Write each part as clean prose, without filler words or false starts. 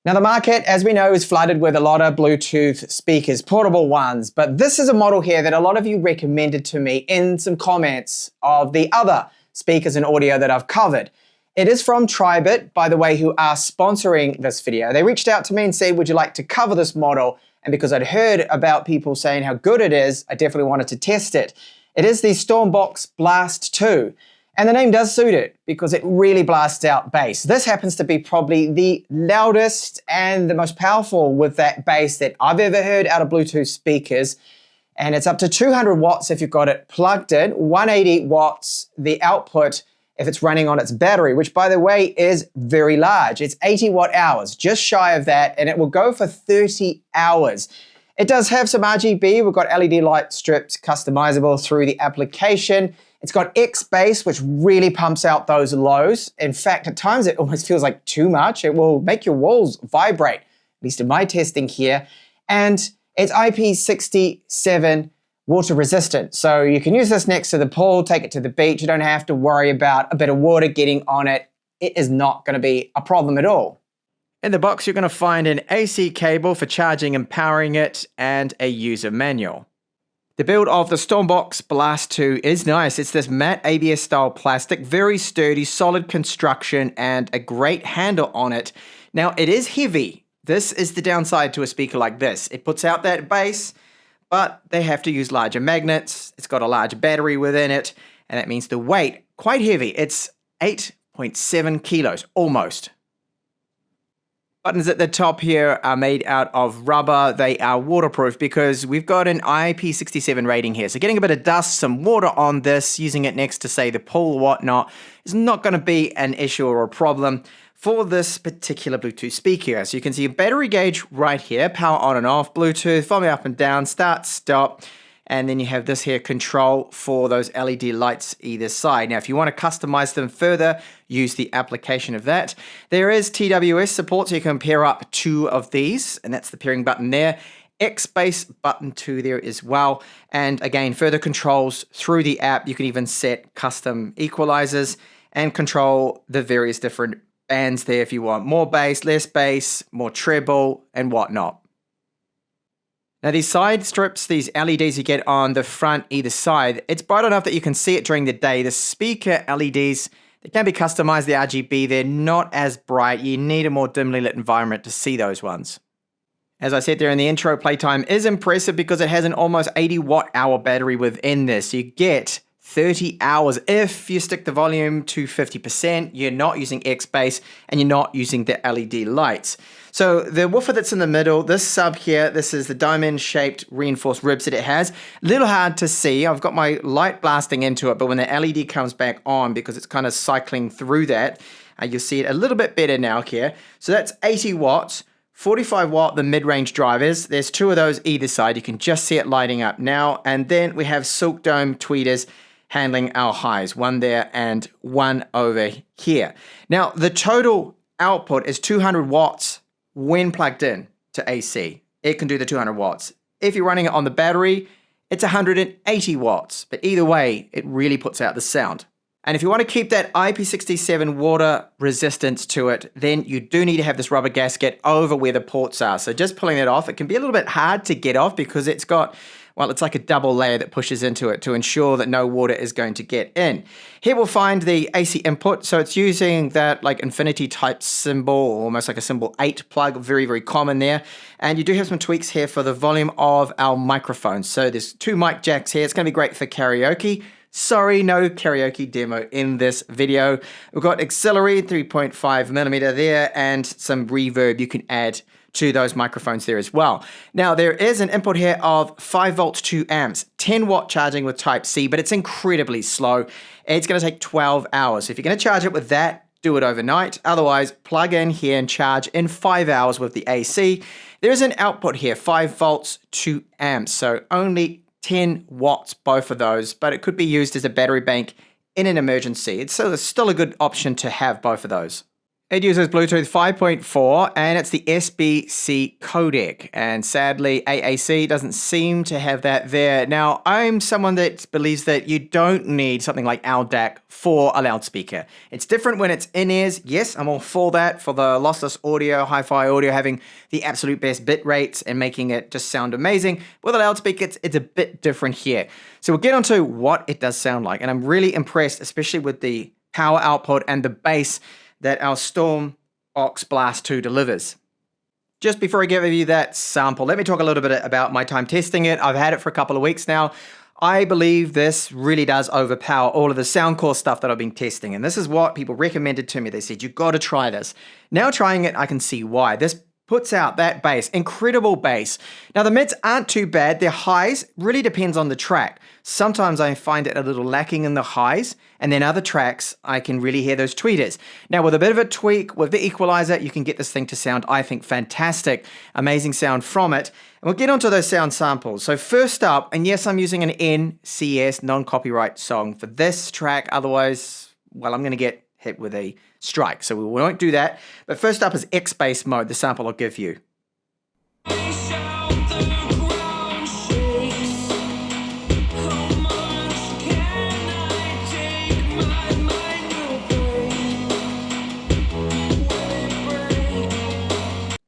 Now the market, as we know, is flooded with a lot of Bluetooth speakers, portable ones, but this is a model here that a lot of you recommended to me in some comments of the other speakers and audio that I've covered. It is from TRIBIT, by the way, who are sponsoring this video. They reached out to me and said, would you like to cover this model? And because I'd heard about people saying how good it is, I definitely wanted to test it. It is the StormBox Blast 2. And the name does suit it because it really blasts out bass. This happens to be probably the loudest and the most powerful with that bass that I've ever heard out of Bluetooth speakers. And it's up to 200 watts if you've got it plugged in, 180 watts the output if it's running on its battery, which by the way is very large. It's 80 watt hours, just shy of that, and it will go for 30 hours. It does have some RGB. We've got LED light strips customizable through the application. It's got X bass, which really pumps out those lows. In fact, at times it almost feels like too much. It will make your walls vibrate, at least in my testing here. And it's IP67 water resistant. So you can use this next to the pool, take it to the beach. You don't have to worry about a bit of water getting on it. It is not going to be a problem at all. In the box, you're going to find an AC cable for charging and powering it and a user manual. The build of the StormBox Blast 2 is nice. It's this matte ABS style plastic, very sturdy, solid construction, and a great handle on it. Now, it is heavy. This is the downside to a speaker like this. It puts out that bass, but they have to use larger magnets. It's got a large battery within it, and that means the weight, quite heavy. It's 8.7 kilos, almost. Buttons at the top here are made out of rubber. They are waterproof because we've got an IP67 rating here. So getting a bit of dust, some water on this, using it next to, say, the pool or whatnot, is not going to be an issue or a problem for this particular Bluetooth speaker. So you can see a battery gauge right here, power on and off, Bluetooth, volume up and down, start, stop. And then you have this here control for those LED lights either side. Now, if you want to customize them further, use the application of that. There is TWS support, so you can pair up two of these, and that's the pairing button there. X bass button 2 there as well. And again, further controls through the app. You can even set custom equalizers and control the various different bands there if you want more bass, less bass, more treble, and whatnot. Now these side strips, these LEDs you get on the front either side, it's bright enough that you can see it during the day. The speaker LEDs, they can be customized, the RGB, they're not as bright. You need a more dimly lit environment to see those ones. As I said there in the intro, playtime is impressive because it has an almost 80 watt hour battery within this. You get 30 hours if you stick the volume to 50%, you're not using X bass, and you're not using the LED lights. So the woofer that's in the middle, this sub here, this is the diamond-shaped reinforced ribs that it has. A little hard to see. I've got my light blasting into it, but when the LED comes back on, because it's kind of cycling through that, you'll see it a little bit better now here. So that's 80 watts, 45 watt, the mid-range drivers. There's two of those either side. You can just see it lighting up now. And then we have Silk Dome tweeters handling our highs, one there and one over here. Now, the total output is 200 watts when plugged in to AC. It can do the 200 watts. If you're running it on the battery, it's 180 watts. But either way, it really puts out the sound. And if you want to keep that IP67 water resistance to it, then you do need to have this rubber gasket over where the ports are. So just pulling it off, it can be a little bit hard to get off because it's got, well, it's like a double layer that pushes into it to ensure that no water is going to get in. Here we'll find the AC input. So it's using that like infinity type symbol, almost like a symbol 8 plug, very, very common there. And you do have some tweaks here for the volume of our microphones. So there's two mic jacks here. It's going to be great for karaoke. Sorry, no karaoke demo in this video. We've got auxiliary 3.5mm there and some reverb you can add to those microphones there as well. Now there is an input here of 5 volts 2 amps, 10 watt charging with type C, but it's incredibly slow. It's going to take 12 hours. If you're going to charge it with that, do it overnight. Otherwise, plug in here and charge in 5 hours with the AC. There is an output here, 5 volts 2 amps, so only 10 watts, both of those, but it could be used as a battery bank in an emergency. It's still a good option to have both of those. It uses Bluetooth 5.4 and it's the SBC codec. And sadly, AAC doesn't seem to have that there. Now, I'm someone that believes that you don't need something like LDAC for a loudspeaker. It's different when it's in-ears. Yes, I'm all for that, for the lossless audio, hi-fi audio, having the absolute best bit rates and making it just sound amazing. With a loudspeaker, it's a bit different here. So we'll get onto what it does sound like. And I'm really impressed, especially with the power output and the bass that our StormBox Blast 2 delivers. Just before I give you that sample, let me talk a little bit about my time testing it. I've had it for a couple of weeks now. I believe this really does overpower all of the Soundcore stuff that I've been testing. And this is what people recommended to me. They said, you've got to try this. Now trying it, I can see why. This puts out that bass, incredible bass. Now the mids aren't too bad. Their highs really depends on the track. Sometimes I find it a little lacking in the highs, and then other tracks I can really hear those tweeters. Now with a bit of a tweak with the equalizer, you can get this thing to sound, I think, fantastic. Amazing sound from it. And we'll get onto those sound samples. So first up, and yes, I'm using an NCS non-copyright song for this track. Otherwise, well, I'm going to get hit with a strike, so we won't do that. But first up is X-Bass mode, the sample I'll give you.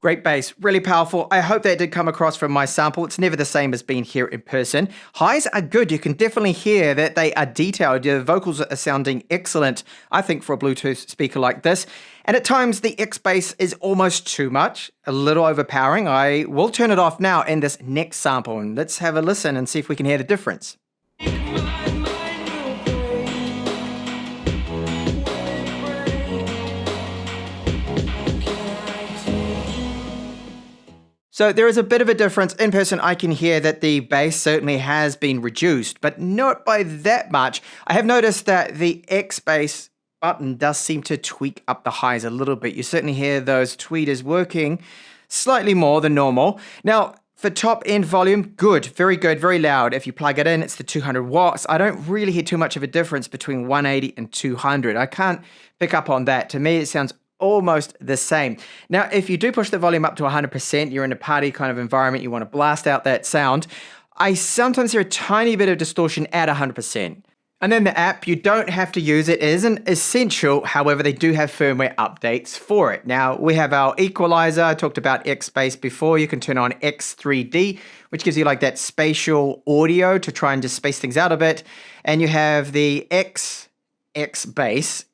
Great bass, really powerful. I hope that did come across from my sample. It's never the same as being here in person. Highs are good. You can definitely hear that they are detailed. The vocals are sounding excellent, I think, for a Bluetooth speaker like this. And at times, the X-Bass is almost too much, a little overpowering. I will turn it off now in this next sample, and let's have a listen and see if we can hear the difference. So there is a bit of a difference. In person, I can hear that the bass certainly has been reduced, but not by that much. I have noticed that the X-Bass button does seem to tweak up the highs a little bit. You certainly hear those tweeters working slightly more than normal. Now, for top end volume, good, very loud. If you plug it in, it's the 200 watts. I don't really hear too much of a difference between 180 and 200. I can't pick up on that. To me, it sounds almost the same. Now, if you do push the volume up to 100%, you're in a party kind of environment, you want to blast out that sound, I sometimes hear a tiny bit of distortion at 100%. And then the app, you don't have to use it. It isn't essential. However, they do have firmware updates for it. Now, we have our equalizer. I talked about X-Bass before. You can turn on X3D, which gives you like that spatial audio to try and just space things out a bit. And you have the X-Bass,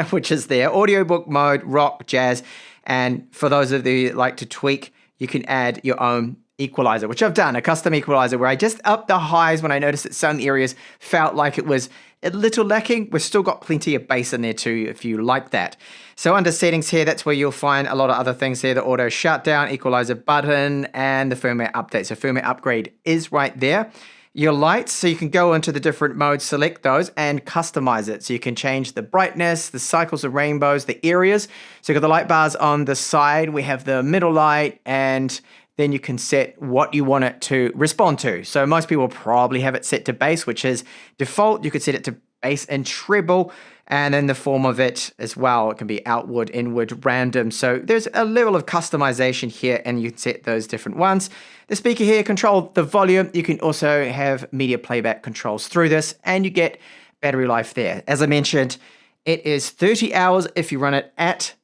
which is there, audiobook mode, rock, jazz, and for those of you that like to tweak, you can add your own equalizer, which I've done, a custom equalizer where I just upped the highs when I noticed that some areas felt like it was a little lacking. We've still got plenty of bass in there too, if you like that. So under settings here, that's where you'll find a lot of other things there, the auto shutdown, equalizer button, and the firmware update. So firmware upgrade is right there. Your lights, so you can go into the different modes, select those, and customize it. So you can change the brightness, the cycles of rainbows, the areas. So you've got the light bars on the side, we have the middle light, and then you can set what you want it to respond to. So most people probably have it set to bass, which is default. You could set it to bass and treble, and then the form of it as well. It can be outward, inward, random. So there's a level of customization here, and you can set those different ones. The speaker here controls the volume. You can also have media playback controls through this, and you get battery life there. As I mentioned, it is 30 hours if you run it at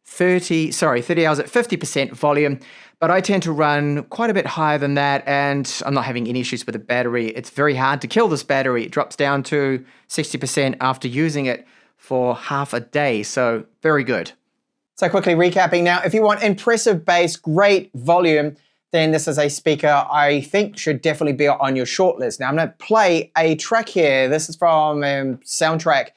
30 hours at 50% volume, but I tend to run quite a bit higher than that, and I'm not having any issues with the battery. It's very hard to kill this battery. It drops down to 60% after using it for half a day, so very good. So quickly recapping now, if you want impressive bass, great volume, then this is a speaker I think should definitely be on your shortlist. Now I'm going to play a track here. This is from soundtrack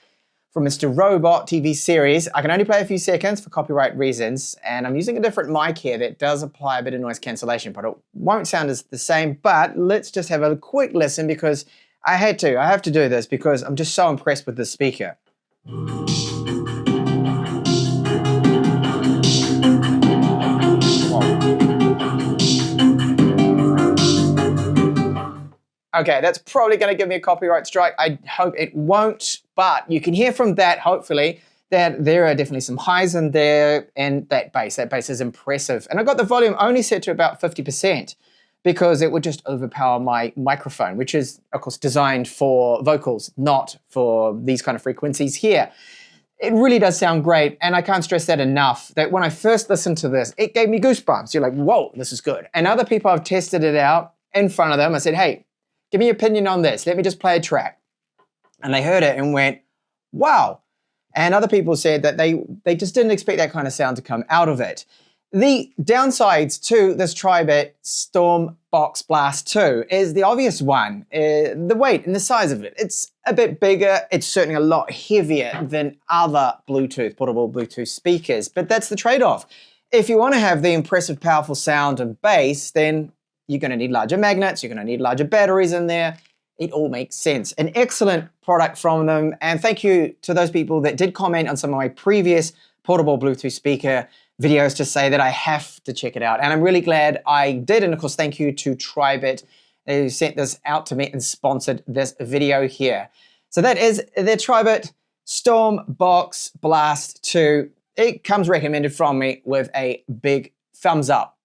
from Mr. Robot TV series. I can only play a few seconds for copyright reasons, and I'm using a different mic here that does apply a bit of noise cancellation, but it won't sound as the same. But let's just have a quick listen because I have to do this because I'm just so impressed with this speaker. Okay, that's probably going to give me a copyright strike. I hope it won't, but you can hear from that, hopefully, that there are definitely some highs in there, and that bass is impressive. And I got the volume only set to about 50% because it would just overpower my microphone, which is of course designed for vocals, not for these kind of frequencies here. It really does sound great, and I can't stress that enough, that when I first listened to this, it gave me goosebumps. You're like, whoa, this is good. And other people, I've tested it out in front of them. I said, hey, give me your opinion on this. Let me just play a track. And they heard it and went, wow. And other people said that they just didn't expect that kind of sound to come out of it. The downsides to this TRIBIT StormBox Blast 2 is the obvious one, the weight and the size of it. It's a bit bigger, it's certainly a lot heavier than other portable Bluetooth speakers, but that's the trade-off. If you want to have the impressive, powerful sound and bass, then you're going to need larger magnets, you're going to need larger batteries in there. It all makes sense. An excellent product from them, and thank you to those people that did comment on some of my previous portable Bluetooth speaker videos to say that I have to check it out. And I'm really glad I did, and of course thank you to TRIBIT who sent this out to me and sponsored this video here. So that is the TRIBIT StormBox Blast 2. It comes recommended from me with a big thumbs up.